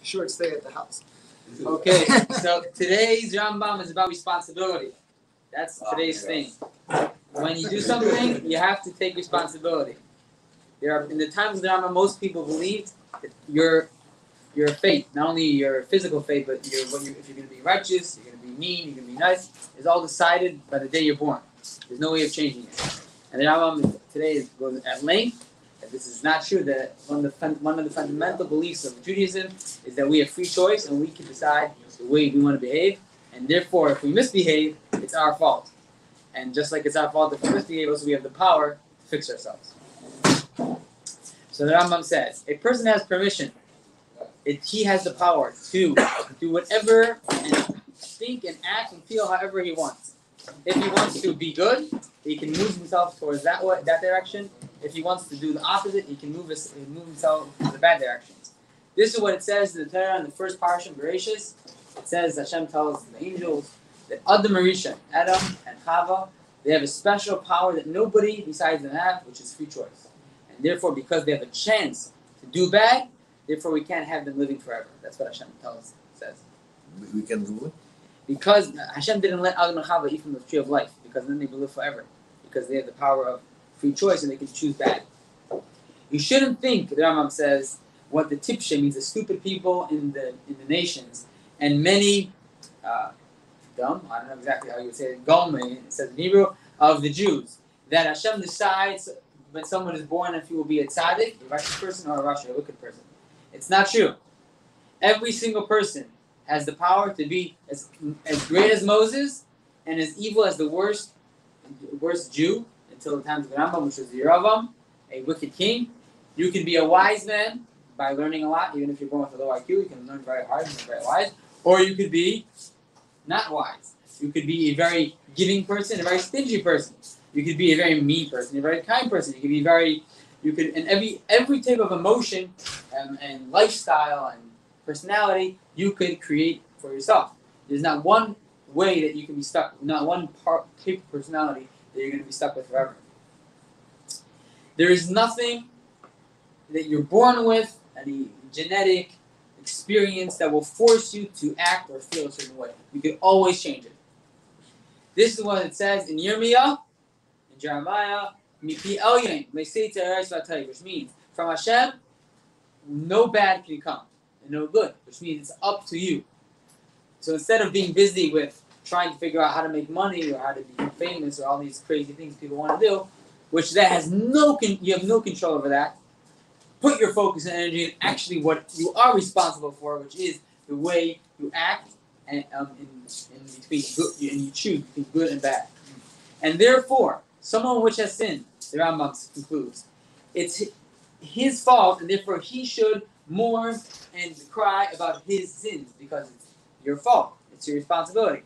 short stay at the house. Okay, so today's Rambam is about responsibility. That's today's thing. When you do something, you have to take responsibility. In the times of the Rambam, most people believed that your fate, not only your physical fate, but if you're going to be righteous, you're going to be mean, you're going to be nice, is all decided by the day you're born. There's no way of changing it. And the Rambam today goes at length that this is not true, that one of the fundamental beliefs of Judaism is that we have free choice and we can decide the way we want to behave. And therefore, if we misbehave, it's our fault. And just like it's our fault if we misbehave, also we have the power to fix ourselves. So the Rambam says, a person has permission. He has the power to do whatever and think and act and feel however he wants. If he wants to be good, he can move himself towards that direction. If he wants to do the opposite, he can move himself to the bad directions. This is what it says in the Torah in the first parasha, Bereshis. It says, Hashem tells the angels that Adam Arisha, Adam and Chava, they have a special power that nobody besides them have, which is free choice. And therefore, because they have a chance to do bad, therefore we can't have them living forever. That's what Hashem says. We can do it? Because Hashem didn't let Adam and Chava eat from the tree of life, because then they will live forever. Because they have the power of free choice and they can choose bad. You shouldn't think, the Rambam says, what the tipshe means, the stupid people in the nations, and many dumb, I don't know exactly how you would say it, Gomei, it says in Hebrew, of the Jews, that Hashem decides when someone is born if he will be a tzaddik, a righteous person, or a rasha, a wicked person. It's not true. Every single person has the power to be as great as Moses and as evil as the worst Jew until the times of the Rambam, which was the Rambam, a wicked king. You can be a wise man by learning a lot, even if you're born with a low IQ. You can learn very hard and be very wise. Or you could be not wise. You could be a very giving person, a very stingy person. You could be a very mean person, a very kind person. And every type of emotion and lifestyle and personality you could create for yourself. There's not one way that you can be stuck, not one type of personality that you're going to be stuck with forever. There is nothing that you're born with, any genetic experience that will force you to act or feel a certain way. You can always change it. This is what it says in Yirmiyah, in Jeremiah, Mipi Elyon, which means from Hashem, no bad can come, and no good, which means it's up to you. So instead of being busy with trying to figure out how to make money or how to be famous or all these crazy things people want to do, which that has you have no control over that, put your focus and energy in actually what you are responsible for, which is the way you act and in between good, and you choose between good and bad. And therefore, someone which has sinned, the Rambam concludes, it's his fault, and therefore he should mourn and cry about his sins because it's your fault. It's your responsibility.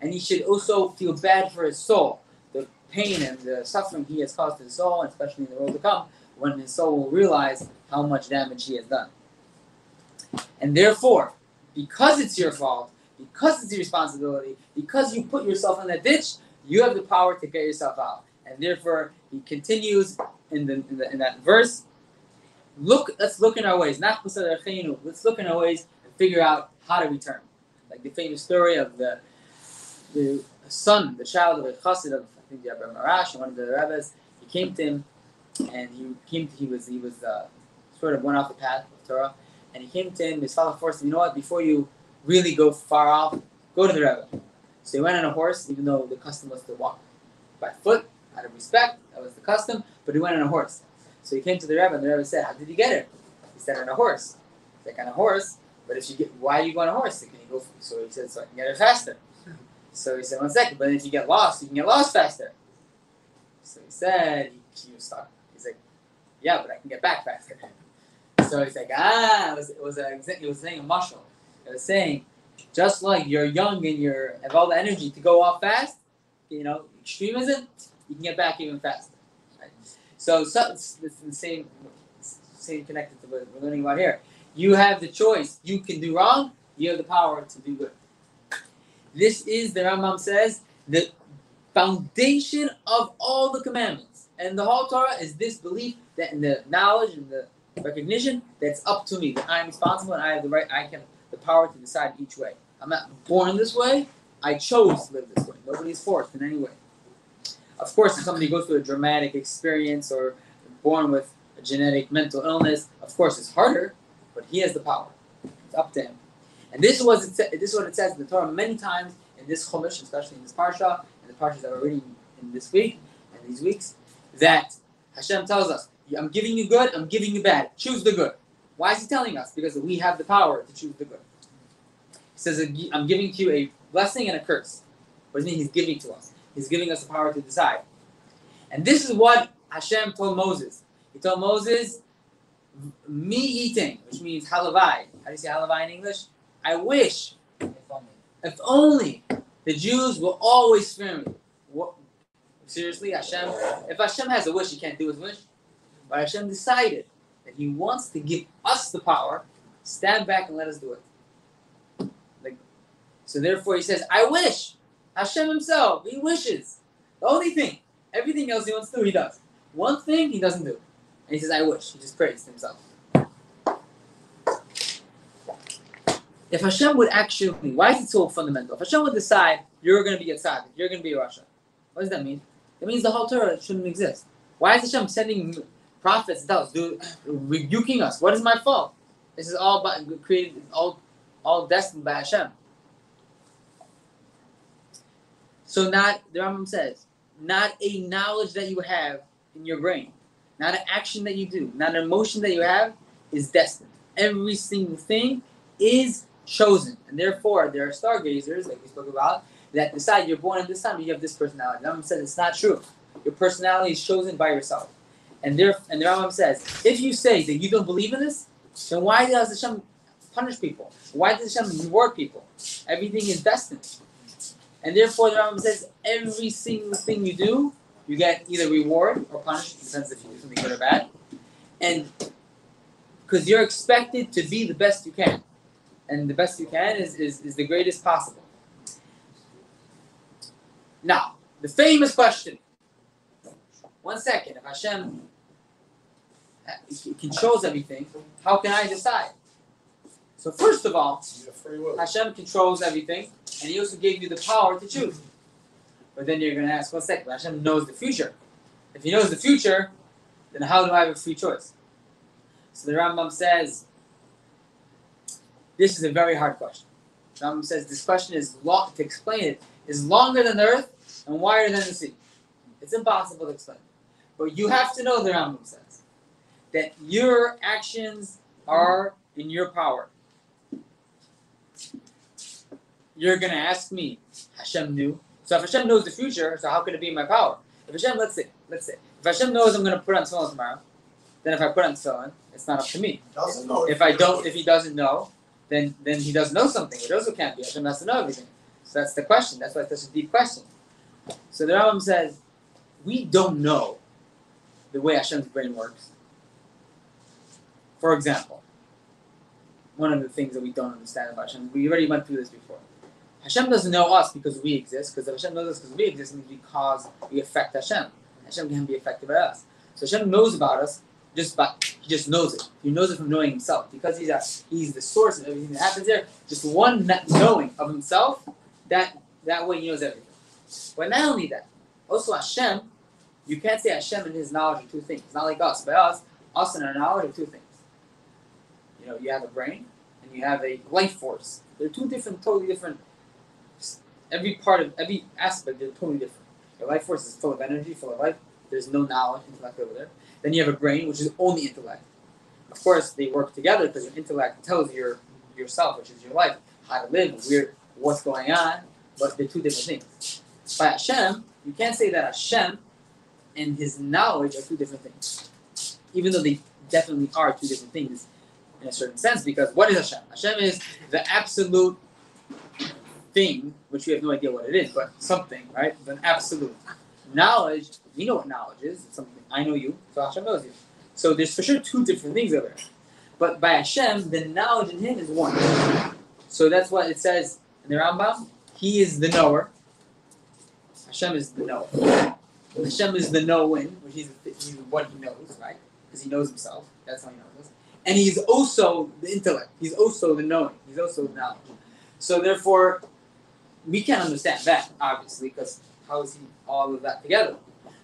And he should also feel bad for his soul, the pain and the suffering he has caused to his soul, especially in the world to come, when his soul will realize how much damage he has done. And therefore, because it's your fault, because it's your responsibility, because you put yourself in that ditch, you have the power to get yourself out. And therefore, he continues in that verse. Let's look in our ways. Let's look in our ways and figure out how to return. Like the famous story of the son, the child of a chassid of, I think, the Rebbe Marash, one of the rabbis. He came to him, and he was sort of went off the path of Torah, and he came to him. His father forced him, you know what? Before you really go far off, go to the Rebbe. So he went on a horse, even though the custom was to walk by foot out of respect. That was the custom, but he went on a horse. So he came to the Rebbe, and the Rebbe said, "How did you get here?" He said, "On a horse." He's like, "On a horse? But why are you going on a horse? Can you go?" So he said, "So I can get it faster." So he said, "1 second, but if you get lost, you can get lost faster." So he said, he was stuck. He's like, "Yeah, but I can get back faster." So he's like, it was saying a mashal. It was saying, just like you're young and you have all the energy to go off fast, extremism, you can get back even faster. Right? So it's the same connected to what we're learning about here. You have the choice. You can do wrong. You have the power to do good. This is, the Rambam says, the foundation of all the commandments. And the whole Torah is this belief that in the knowledge and the Recognition that's up to me, that I'm responsible and I have the power to decide each way. I'm not born this way. I chose to live this way. Nobody's forced in any way. Of course, if somebody goes through a dramatic experience or born with a genetic mental illness, of course it's harder, but he has the power. It's up to him. And this is what it says in the Torah many times in this Chumash, especially in this Parsha, and the Parshas that we're reading in this week and these weeks, that Hashem tells us, I'm giving you good, I'm giving you bad. Choose the good. Why is he telling us? Because we have the power to choose the good. He says, I'm giving to you a blessing and a curse. What does it mean he's giving to us? He's giving us the power to decide. And this is what Hashem told Moses. He told Moses, me eating, which means halavai. How do you say halavai in English? I wish, if only the Jews will always fear me. What? Seriously, Hashem? If Hashem has a wish, he can't do his wish. But Hashem decided that he wants to give us the power, stand back and let us do it. So therefore he says, I wish. Hashem himself, he wishes. The only thing. Everything else he wants to do, he does. One thing he doesn't do. And he says, I wish. He just prays to himself. If Hashem would actually, why is it so fundamental? If Hashem would decide, you're going to be a tzaddik, you're going to be a Rasha. What does that mean? It means the whole Torah shouldn't exist. Why is Hashem sending prophets to tell us, rebuking us? What is my fault? This is all created, all destined by Hashem. So the Rambam says, not a knowledge that you have in your brain, not an action that you do, not an emotion that you have is destined. Every single thing is chosen. And therefore, there are stargazers, like we spoke about, that decide you're born at this time, you have this personality. The Rambam says it's not true. Your personality is chosen by yourself. And the Rambam says, if you say that you don't believe in this, then why does Hashem punish people? Why does Hashem reward people? Everything is destined. And therefore, the Rambam says, every single thing you do, you get either reward or punished, in the sense if you do something good or bad. And because you're expected to be the best you can. And the best you can is the greatest possible. Now, the famous question. 1 second. If Hashem controls everything, how can I decide? So first of all, Hashem controls everything, and he also gave you the power to choose. But then you're going to ask, 1 second, Hashem knows the future. If he knows the future, then how do I have a free choice? So the Rambam says, this is a very hard question. The Rambam says this question is long, to explain it, is longer than the earth and wider than the sea. It's impossible to explain. But you have to know, the Rambam says, that your actions are in your power. You're going to ask me, Hashem knew. So if Hashem knows the future, so how could it be in my power? If Hashem, let's say, if Hashem knows I'm going to put on tefillin tomorrow, then if I put on tefillin, it's not up to me. If he doesn't know, then he doesn't know something. It also can't be. Hashem has to know everything. So that's the question. That's why it's such a deep question. So the Rambam says, we don't know the way Hashem's brain works. For example, one of the things that we don't understand about Hashem, we already went through this before. Hashem doesn't know us because we exist, because if Hashem knows us because we exist, it means because we affect Hashem. Hashem can be affected by us. So Hashem knows about us, he just knows it. He knows it from knowing himself. Because he's the source of everything that happens there, just one knowing of himself, that way he knows everything. But not only that, also Hashem, you can't say Hashem and his knowledge are two things. It's not like us. By us and our knowledge are two things. You have a brain and you have a life force. They're two different, totally different. Every aspect, they're totally different. Your life force is full of energy, full of life. There's no knowledge, intellect over there. Then you have a brain, which is only intellect. Of course, they work together because your intellect tells yourself, which is your life, how to live, what's going on, but they're two different things. By Hashem, you can't say that Hashem and his knowledge are two different things. Even though they definitely are two different things in a certain sense, because what is Hashem? Hashem is the absolute thing, which we have no idea what it is, but something, right? It's an absolute. Knowledge, you know what knowledge is. It's something. I know you, so Hashem knows you. So there's for sure two different things over there. But by Hashem, the knowledge in him is one. So that's what it says in the Rambam. He is the knower. Hashem is the knower. Hashem is the knowing, which he's what he knows, right? Because he knows himself. That's how he knows us. And he's also the intellect. He's also the knowing. He's also the knowledge. So therefore, we can't understand that, obviously, because how is he all of that together?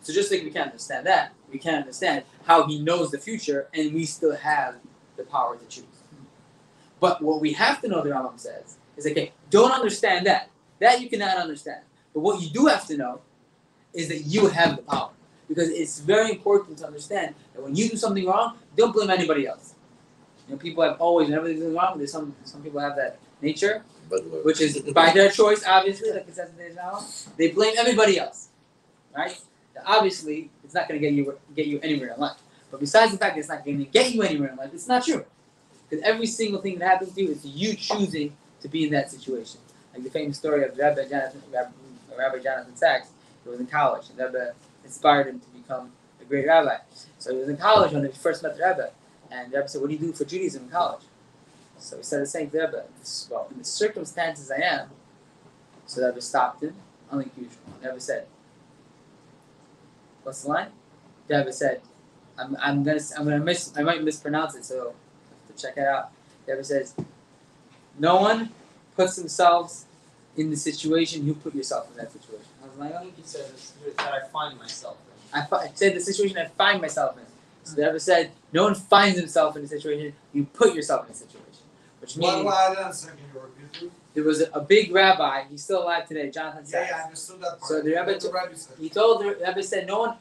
So just like we can't understand that, we can't understand how he knows the future and we still have the power to choose. But what we have to know, the Rambam says, is okay, don't understand that. That you cannot understand. But what you do have to know is that you have the power. Because it's very important to understand that when you do something wrong, don't blame anybody else. People have always, whenever there's something wrong, there's some people have that nature, which is by their choice, obviously, like it says in the Rambam, they blame everybody else, right? Now, obviously, it's not going to get you anywhere in life. But besides the fact that it's not going to get you anywhere in life, it's not true. Because every single thing that happens to you is you choosing to be in that situation. Like the famous story of Rabbi Jonathan Sachs, who was in college, and Rebbe inspired him to become a great rabbi. So he was in college when he first met the Rebbe, and the Rebbe said, "What do you do for Judaism in college?" So he started saying to the Rebbe, "Well, in the circumstances I am." So the Rebbe stopped him, unlike usual. The Rebbe said, "What's the line?" The Rebbe said, I might mispronounce it, so I have to check it out. The Rebbe says, "No one puts themselves in the situation you put yourself in that situation." I was like, I think he said that I find myself in. I said the situation I find myself in. So the Rebbe said, no one finds himself in a situation, you put yourself in a situation. Which means there was a big rabbi, he's still alive today, Jonathan Sachs. Yeah, I understood that part. So the Rebbe, he told the Rebbe said, the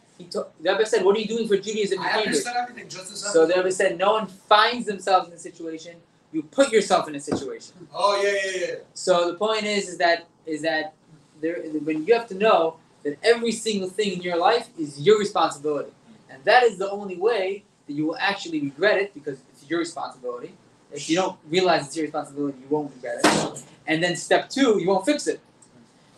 Rebbe said, what are you doing for Judaism in Cambridge? I understood everything, just as So the Rebbe said, no one finds themselves in a situation, you put yourself in a situation. Oh, yeah. So the point is that there, when you have to know that every single thing in your life is your responsibility. And that is the only way that you will actually regret it, because it's your responsibility. If you don't realize it's your responsibility, you won't regret it. And then step two, you won't fix it.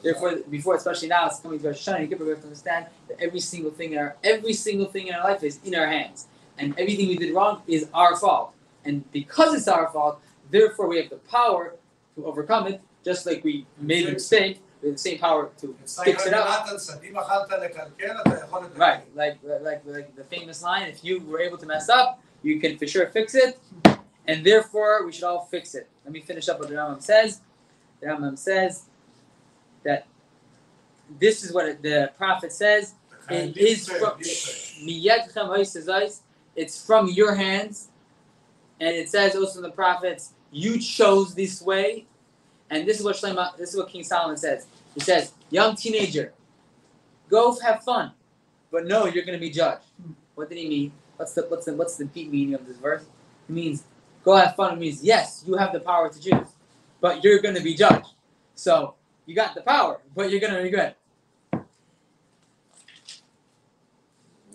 Therefore, especially now, it's coming to Rosh Hashanah, we have to understand that every single thing in our life is in our hands. And everything we did wrong is our fault. And because it's our fault, therefore we have the power to overcome it, just like we made a mistake. We have the same power to fix it up. Right, like the famous line, if you were able to mess up, you can for sure fix it, and therefore we should all fix it. Let me finish up what the Rambam says. The Rambam says that this is what the prophet says. It is from it's from your hands, and it says also in the prophets, you chose this way. And this is what King Solomon says. He says, young teenager, go have fun, but no, you're going to be judged. What did he mean? What's the deep meaning of this verse? It means, go have fun. It means, yes, you have the power to choose, but you're going to be judged. So, you got the power, but you're going to regret.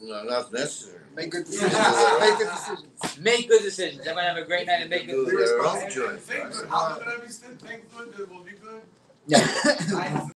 No, not necessary. Make good decisions. Make good decisions. Make good decisions. Everyone have a great night and make good decisions. Their own choice. Think good. How good will be good? Will be good. Yeah.